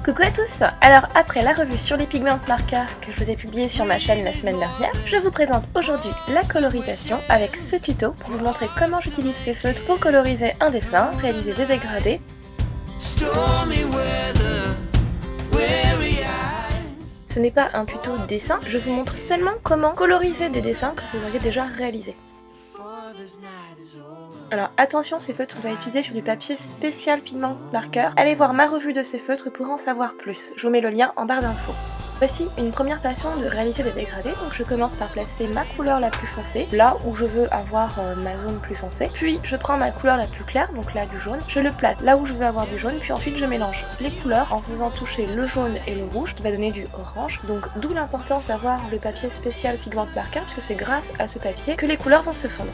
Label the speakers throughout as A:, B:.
A: Coucou à tous! Alors après la revue sur les pigments marqueurs que je vous ai publié sur ma chaîne la semaine dernière, je vous présente aujourd'hui la colorisation avec ce tuto pour vous montrer comment j'utilise ces feutres pour coloriser un dessin, réaliser des dégradés. Ce n'est pas un tuto dessin, je vous montre seulement comment coloriser des dessins que vous auriez déjà réalisés. Alors attention, ces feutres sont à utiliser sur du papier spécial pigment marqueur. Allez voir ma revue de ces feutres pour en savoir plus. Je vous mets le lien en barre d'infos. Voici une première façon de réaliser des dégradés. Donc je commence par placer ma couleur la plus foncée, là où je veux avoir ma zone plus foncée. Puis je prends ma couleur la plus claire, donc là du jaune. Je le place là où je veux avoir du jaune, puis ensuite je mélange les couleurs en faisant toucher le jaune et le rouge, qui va donner du orange. Donc d'où l'importance d'avoir le papier spécial pigment marqueur, puisque c'est grâce à ce papier que les couleurs vont se fondre.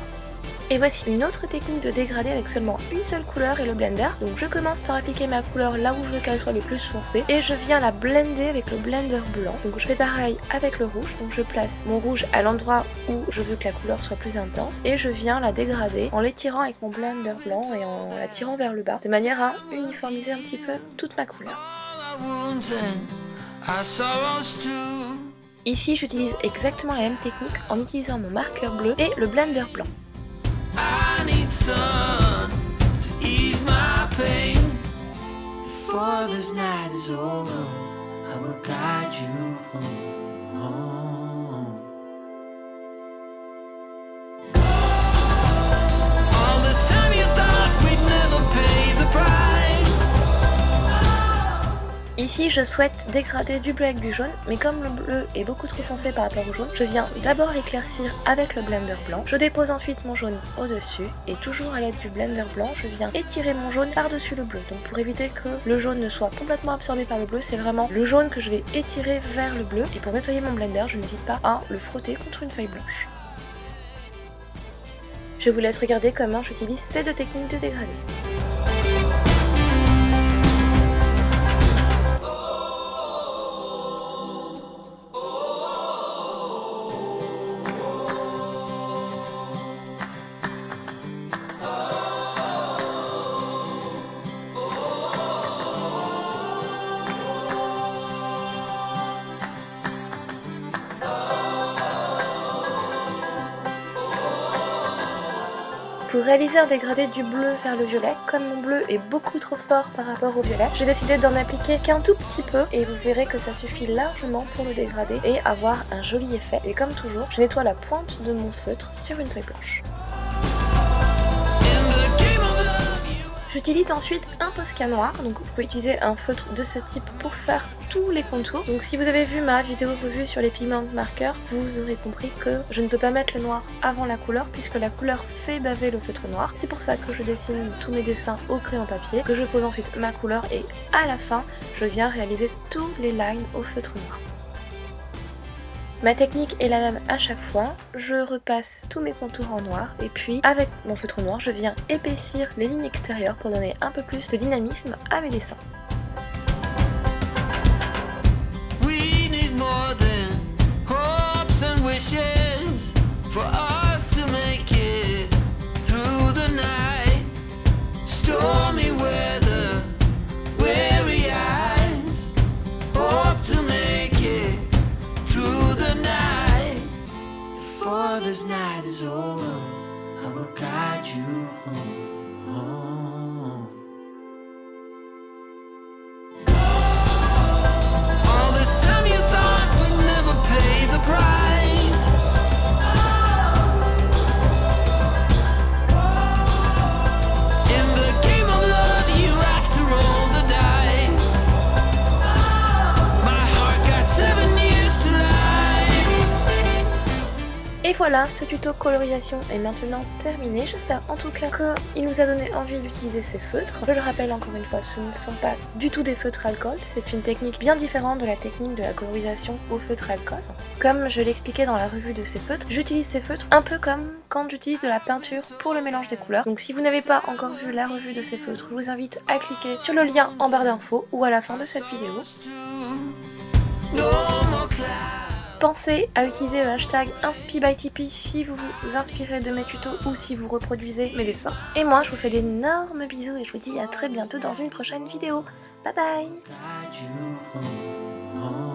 A: Et voici une autre technique de dégradé avec seulement une seule couleur et le blender. Donc je commence par appliquer ma couleur là où je veux qu'elle soit le plus foncée et je viens la blender avec le blender blanc. Donc je fais pareil avec le rouge, donc je place mon rouge à l'endroit où je veux que la couleur soit plus intense et je viens la dégrader en l'étirant avec mon blender blanc et en la tirant vers le bas de manière à uniformiser un petit peu toute ma couleur. Ici j'utilise exactement la même technique en utilisant mon marqueur bleu et le blender blanc. I need sun to ease my pain. Before this night is over, I will guide you home. All this time you thought we'd never pay the price. Ici je souhaite dégrader du bleu avec du jaune, mais comme le bleu est beaucoup trop foncé par rapport au jaune, je viens d'abord l'éclaircir avec le blender blanc. Je dépose ensuite mon jaune au-dessus et toujours à l'aide du blender blanc, je viens étirer mon jaune par-dessus le bleu. Donc pour éviter que le jaune ne soit complètement absorbé par le bleu, c'est vraiment le jaune que je vais étirer vers le bleu. Et pour nettoyer mon blender, je n'hésite pas à le frotter contre une feuille blanche. Je vous laisse regarder comment j'utilise ces deux techniques de dégradé. Pour réaliser un dégradé du bleu vers le violet, comme mon bleu est beaucoup trop fort par rapport au violet, j'ai décidé d'en appliquer qu'un tout petit peu et vous verrez que ça suffit largement pour le dégrader et avoir un joli effet. Et comme toujours, je nettoie la pointe de mon feutre sur une feuille blanche. J'utilise ensuite un Posca noir, donc vous pouvez utiliser un feutre de ce type pour faire tous les contours. Donc si vous avez vu ma vidéo revue sur les pigments marqueurs, vous aurez compris que je ne peux pas mettre le noir avant la couleur puisque la couleur fait baver le feutre noir. C'est pour ça que je dessine tous mes dessins au crayon papier, que je pose ensuite ma couleur et à la fin, je viens réaliser tous les lines au feutre noir. Ma technique est la même à chaque fois, je repasse tous mes contours en noir et puis avec mon feutre noir je viens épaissir les lignes extérieures pour donner un peu plus de dynamisme à mes dessins. This night is over, I will guide you home. All this time you thought we'd never pay the price. In the game of love you have to roll the dice. My heart got 7 years to lie. Et voilà, ce tuto colorisation est maintenant terminé. J'espère en tout cas qu'il nous a donné envie d'utiliser ces feutres. Je le rappelle encore une fois, ce ne sont pas du tout des feutres alcool. C'est une technique bien différente de la technique de la colorisation au feutre alcool. Comme je l'expliquais dans la revue de ces feutres, j'utilise ces feutres un peu comme quand j'utilise de la peinture pour le mélange des couleurs. Donc si vous n'avez pas encore vu la revue de ces feutres, je vous invite à cliquer sur le lien en barre d'infos ou à la fin de cette vidéo. Pensez à utiliser le hashtag InspiByTP si vous vous inspirez de mes tutos ou si vous reproduisez mes dessins. Et moi, je vous fais d'énormes bisous et je vous dis à très bientôt dans une prochaine vidéo. Bye bye!
B: guide you home.